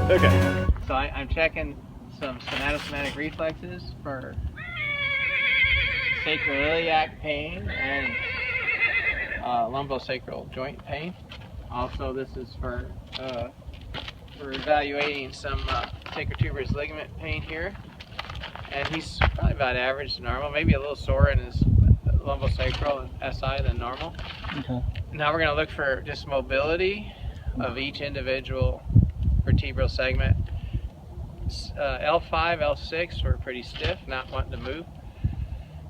Okay. So I'm checking some somatosomatic reflexes for sacroiliac pain and lumbosacral joint pain. Also, this is for evaluating some sacrotuberous ligament pain here. And he's probably about average to normal, maybe a little sore in his lumbosacral and SI than normal. Okay. Now we're going to look for just mobility of each individual vertebral segment. L5, L6 were pretty stiff, not wanting to move.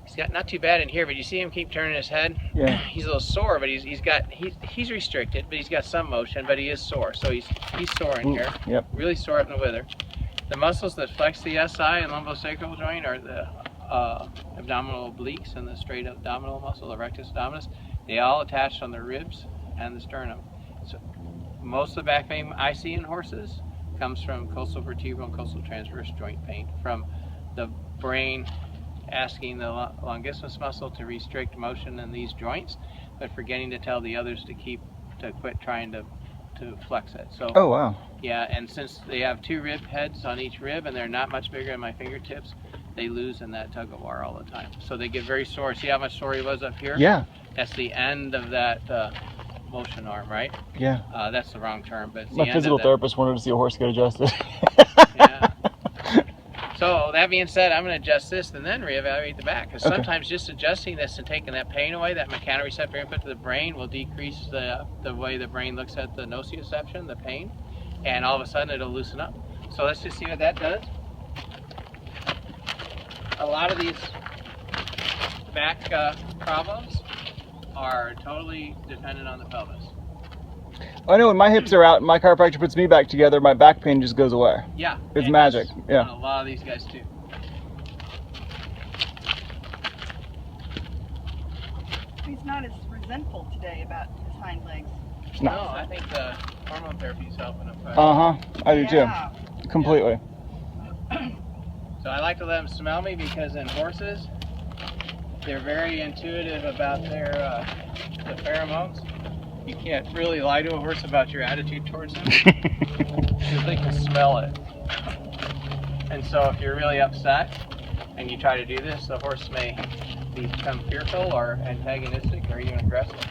He's got not too bad in here, but you see him keep turning his head? Yeah. He's a little sore, but he's restricted, but he's got some motion, but he is sore. So he's sore in here. Yep. Really sore up in the wither. The muscles that flex the SI and lumbosacral joint are the abdominal obliques and the straight abdominal muscle, the rectus abdominis. They all attach on the ribs and the sternum. So most of the back pain I see in horses comes from coastal vertebral and coastal transverse joint pain, from the brain asking the longissimus muscle to restrict motion in these joints, but forgetting to tell the others to quit trying to flex it. So, oh wow. Yeah, and since they have two rib heads on each rib and they're not much bigger than my fingertips, they lose in that tug of war all the time. So they get very sore. See how much sore he was up here? Yeah. That's the end of that motion arm, right? Yeah. That's the wrong term, but it's My the end physical of therapist wanted to see a horse get adjusted. Yeah. So that being said, I'm going to adjust this and then reevaluate the back. Because sometimes just adjusting this and taking that pain away, that mechanoreceptor input to the brain, will decrease the way the brain looks at the nociception, the pain, and all of a sudden it'll loosen up. So let's just see what that does. A lot of these back problems are totally dependent on the pelvis. I know when my hips are out and my chiropractor puts me back together, my back pain just goes away. Yeah. It's magic. Yeah. A lot of these guys too. He's not as resentful today about his hind legs. No, I think the hormone therapy is helping him. I do too. Completely. So I like to let them smell me because in horses, they're very intuitive about their the pheromones. You can't really lie to a horse about your attitude towards them because they can smell it. And so if you're really upset and you try to do this, the horse may become fearful or antagonistic or even aggressive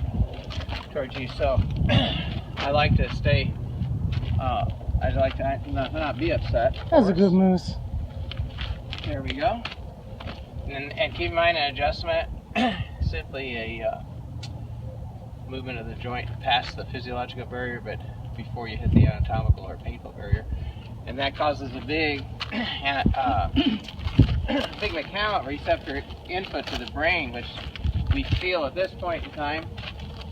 towards you. So I like to stay, I'd like to not be upset. That's a good moose. There we go. And keep in mind an adjustment, simply a movement of the joint past the physiological barrier, but before you hit the anatomical or painful barrier. And that causes a big big mechanoreceptor input to the brain, which we feel at this point in time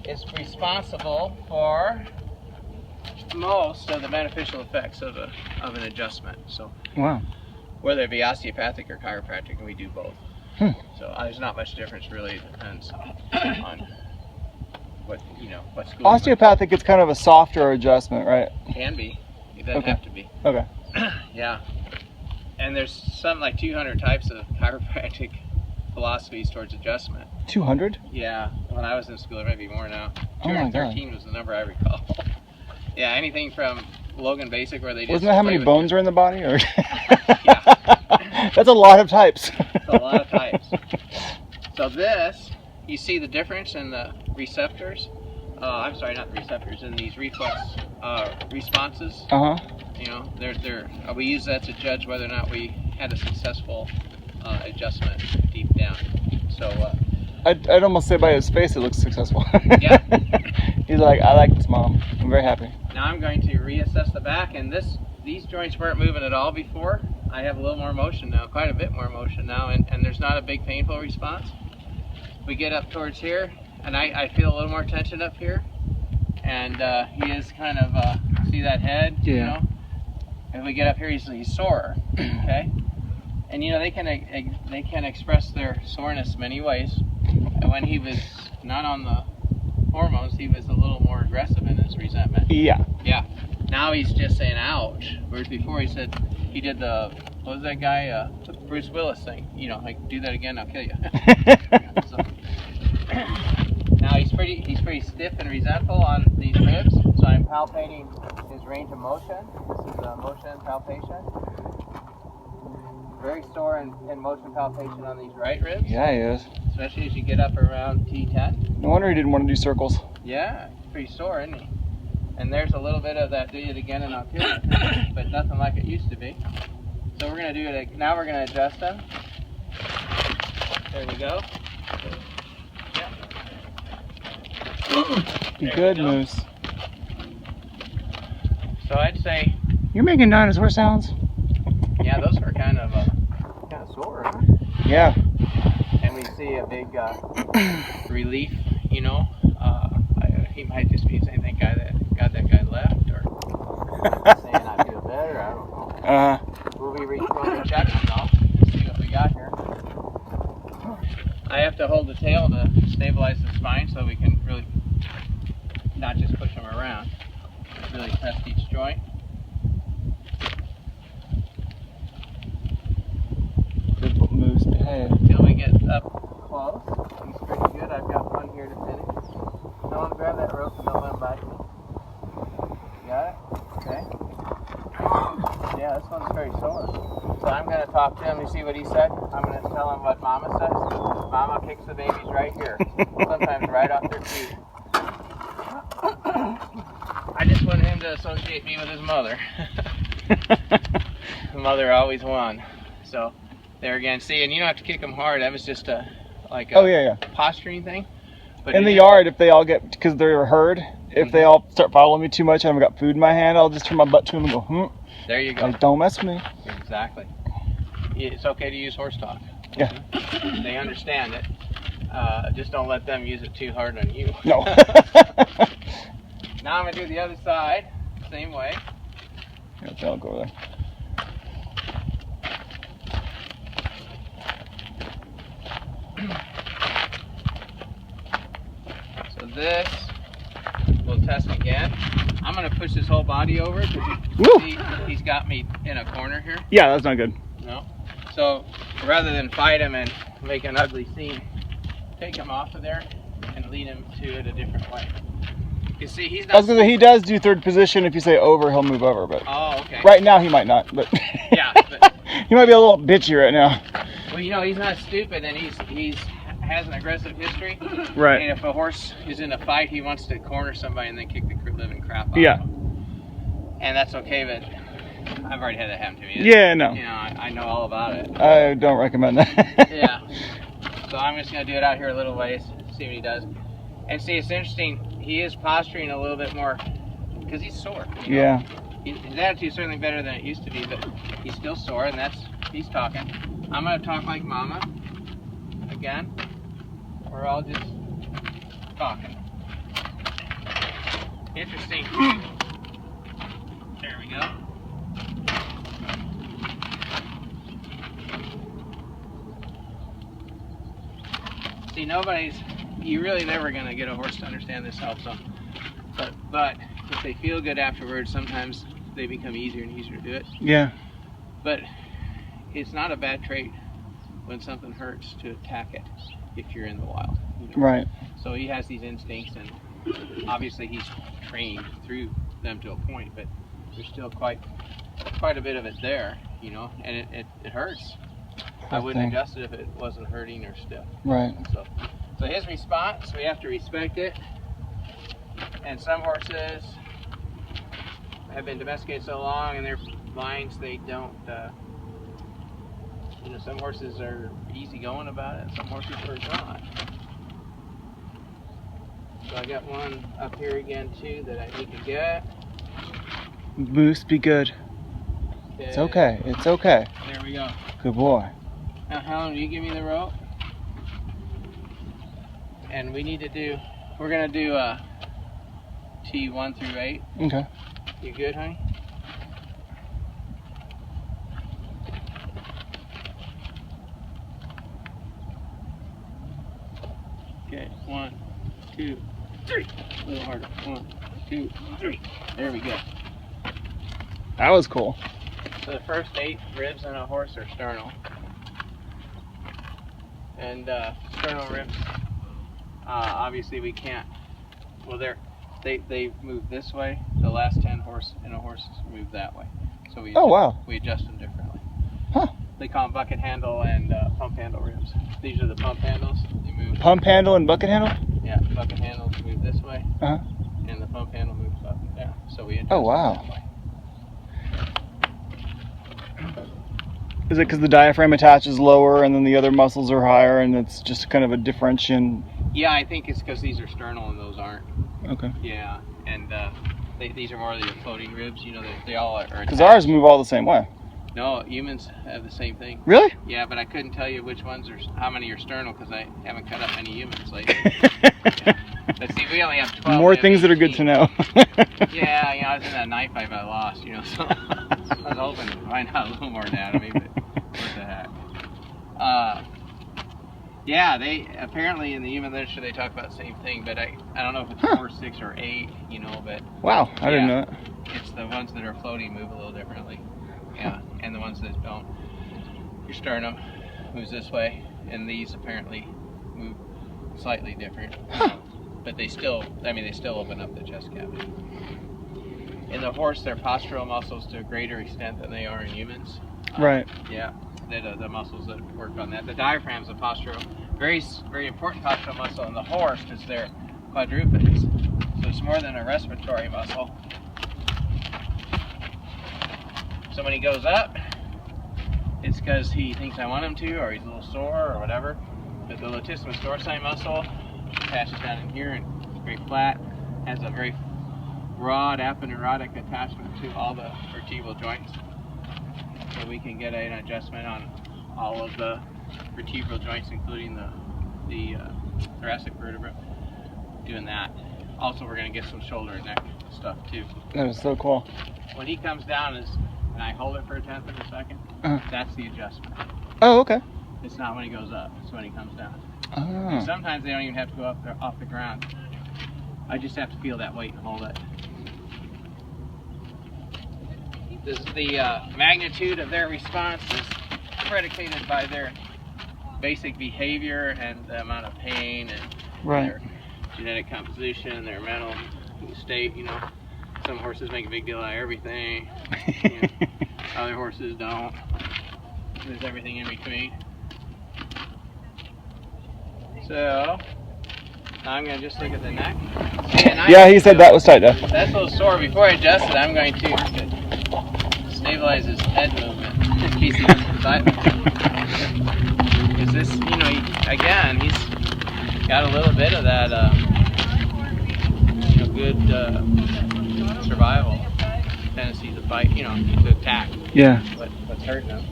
is responsible for most of the beneficial effects of an adjustment. So wow. Whether it be osteopathic or chiropractic, and we do both. So there's not much difference really. It depends on what school. Osteopathic, it's kind of a softer adjustment, right? Can be. It doesn't have to be. Okay. Yeah. And there's some like 200 types of chiropractic philosophies towards adjustment. 200? Yeah. When I was in school, there might be more now. Oh my God. 213 was the number I recall. Yeah, anything from Logan Basic where they just Wasn't that how many bones are in the body? Or yeah. That's a lot of types. It's a lot of types. So this, you see the difference in the receptors. I'm sorry, not the receptors, in these reflex responses. You know, we use that to judge whether or not we had a successful adjustment deep down. So I'd almost say by his face it looks successful. Yeah. He's like, I like this, Mom. I'm very happy. Now I'm going to reassess the back, and these joints weren't moving at all before. I have a little more motion now, quite a bit more motion now, and there's not a big painful response. We get up towards here, and I feel a little more tension up here, and he is kind of, see that head? Yeah. You know? If we get up here, he's sore, okay? And you know, they can express their soreness many ways. And when he was not on the hormones, he was a little more aggressive in his resentment. Yeah. Yeah. Now he's just saying ouch. Whereas before he said, he did the, what was that guy, the Bruce Willis thing? You know, like, do that again, I'll kill you. So, now he's pretty he's pretty stiff and resentful on these ribs, so I'm palpating his range of motion. This is a motion palpation. Very sore in motion palpation on these right ribs. Yeah, he is. Especially as you get up around T10. No wonder he didn't want to do circles. Yeah, he's pretty sore, isn't he? And there's a little bit of that do it again and I'll kill it, but nothing like it used to be. So we're gonna do it, now we're gonna adjust him. There we go. Yeah. Good moose. So I'd say, You're making dinosaur sounds? yeah, those were kind of sore, huh? Yeah. And we see a big relief, you know. He might just be saying, thank God that guy left, or saying I feel better, I don't know. We'll be going to check him though, and see what we got here. I have to hold the tail to stabilize the spine so we can really not just push him around, really test each joint. Good moose behave. Until we get up close. He's pretty good. I've got one here to finish. No one grab that rope and don't let him bite me. Got it? Okay. Yeah, this one's very sore. So I'm going to talk to him. You see what he said? I'm going to tell him what Mama says. Mama kicks the babies right here. Sometimes right off their feet. I just want him to associate me with his mother. The mother always won. So there again, see, and you don't have to kick them hard. That was just a posturing thing. But in the yard, if they all get, because they're a herd, if they all start following me too much and I've got food in my hand, I'll just turn my butt to them and go, There you go. Like, don't mess with me. Exactly. It's okay to use horse talk. Yeah. They understand it. Just don't let them use it too hard on you. No. Now I'm going to do the other side, same way. Yeah, I'll go over there. So this, we'll test again. I'm going to push this whole body over because he's got me in a corner here. Yeah, that's not good. No. So rather than fight him and make an ugly scene, take him off of there and lead him to it a different way. You see, he's not. I was gonna say, he does do third position. If you say over, he'll move over. But okay. Right now he might not. But Yeah. But, he might be a little bitchy right now. well, you know, he's not stupid, and he's has an aggressive history. Right. And if a horse is in a fight, he wants to corner somebody and then kick the living crap out of him. And that's okay, but I've already had that happen to me. Yeah, no. You know, I know all about it. I don't recommend that. Yeah. So I'm just going to do it out here a little ways, see what he does. And see, it's interesting, he is posturing a little bit more, because he's sore. You know? Yeah. His attitude's certainly better than it used to be, but he's still sore, and he's talking. I'm going to talk like Mama, again. We're all just talking. Interesting. There we go. See, you're really never going to get a horse to understand this helps them. But if they feel good afterwards, sometimes they become easier and easier to do it. Yeah. But it's not a bad trait when something hurts to attack it if you're in the wild. You know? Right. So he has these instincts, and obviously he's trained through them to a point, but there's still quite a bit of it there, you know, and it hurts. I wouldn't adjust it if it wasn't hurting or stiff. Right. So his response, we have to respect it. And some horses have been domesticated so long in their minds they don't, you know, some horses are easygoing about it, some horses are not. So I got one up here again too that I need to get. Moose, be good. Okay. It's okay. It's okay. There we go. Good boy. Now, Helen, will you give me the rope? And we need to do, we're going to do T1 through 8. Okay. You good, honey? Okay, 1, 2, 3. A little harder. 1, 2, 3. There we go. That was cool. So the first 8 ribs in a horse are sternal. And sternal ribs, obviously we can't Well, they move this way. The last 10 horses move that way. So we we adjust them differently. Huh. They call them bucket handle and pump handle ribs. These are the pump handles. They move. Pump handle and bucket handle? Yeah, bucket handles move this way. Uh-huh. And the pump handle moves up and down. So we adjust Oh, wow. them that way. Is it because the diaphragm attaches lower and then the other muscles are higher and it's just kind of a differentiation? Yeah, I think it's because these are sternal and those aren't. Okay. Yeah, and these are more of the floating ribs. You know, they all are. Because ours move all the same way. No, humans have the same thing. Really? Yeah, but I couldn't tell you which ones are, how many are sternal because I haven't cut up any humans lately. Let's see, we only have 12. More things that are good to know. Yeah, you know, I was in that knife fight I lost, you know, so I was hoping to find out a little more anatomy, but what the heck. Yeah, they apparently in the human literature they talk about the same thing, but I don't know if it's 4, 6, or 8, you know, but wow, I didn't know that. It's the ones that are floating move a little differently. Yeah, and the ones that don't. Your sternum moves this way, and these apparently move slightly different. But they still open up the chest cavity. In the horse, their postural muscles to a greater extent than they are in humans. Right. Yeah, the muscles that work on that. The diaphragm's a postural, very, very important postural muscle in the horse is their quadrupeds. So it's more than a respiratory muscle. So when he goes up, it's because he thinks I want him to, or he's a little sore, or whatever. But the latissimus dorsi muscle attaches down in here and it's very flat, has a very broad aponeurotic attachment to all the vertebral joints. So we can get an adjustment on all of the vertebral joints, including the thoracic vertebra, doing that. Also, we're going to get some shoulder and neck stuff too. That is so cool. When he comes down, and I hold it for a tenth of a second, that's the adjustment. Oh, okay. It's not when he goes up, it's when he comes down. Oh. And sometimes they don't even have to go up off the ground. I just have to feel that weight and hold it. The magnitude of their response is predicated by their basic behavior and the amount of pain and their genetic composition, their mental state. You know, some horses make a big deal out of everything. You know, other horses don't. There's everything in between. So I'm going to just look at the neck. Yeah, he said that was tight though. That's a little sore. Before I adjust it, I'm going to stabilize his head movement in case he doesn't bite. Because this, you know, he's got a little bit of that, good survival tendency to bite, to attack. Yeah. What's hurting him.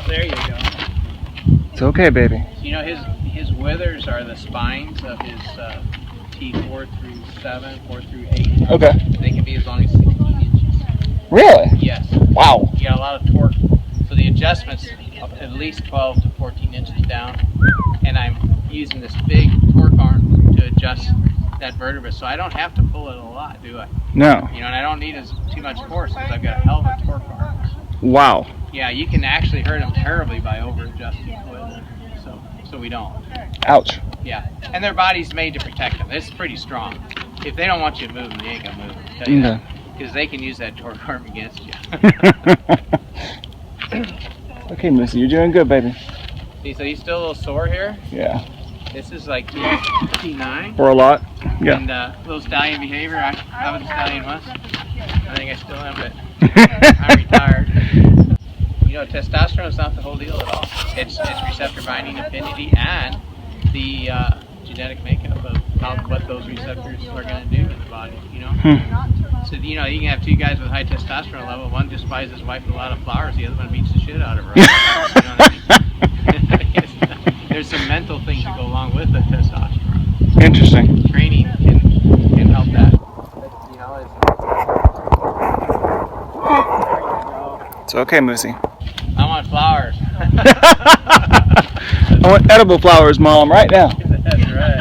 There you go. It's okay, baby. So, his withers are the spines of his teeth 4 through 7, 4 through 8. Okay. They can be as long as 16 inches. Really? Yes. Wow. You got a lot of torque. So the adjustment's at least 12 to 14 inches down. And I'm using this big torque arm to adjust that vertebra. So I don't have to pull it a lot, do I? No. And I don't need too much force because I've got a hell of a torque arm. Wow. Yeah, you can actually hurt them terribly by over-adjusting the foot. So we don't. Ouch. Yeah, and their body's made to protect them. It's pretty strong. If they don't want you to move them, they ain't gonna move them. Tell you that. Because they can use that torque arm against you. Okay, Missy, you're doing good, baby. See, so he's still a little sore here. Yeah. This is like T9. For a lot. Yeah. And little stallion behavior. I was a stallion once. I think I still am, but I'm retired. Testosterone is not the whole deal at all. It's receptor binding affinity and the genetic makeup of what those receptors are going to do in the body. So you can have two guys with high testosterone level. One just buys his wife a lot of flowers. The other one beats the shit out of her. You know what I mean? There's some mental things that go along with the testosterone. Interesting. Training can help that. It's okay, Moosey. I want flowers. I want edible flowers, Mom, right now. That's right.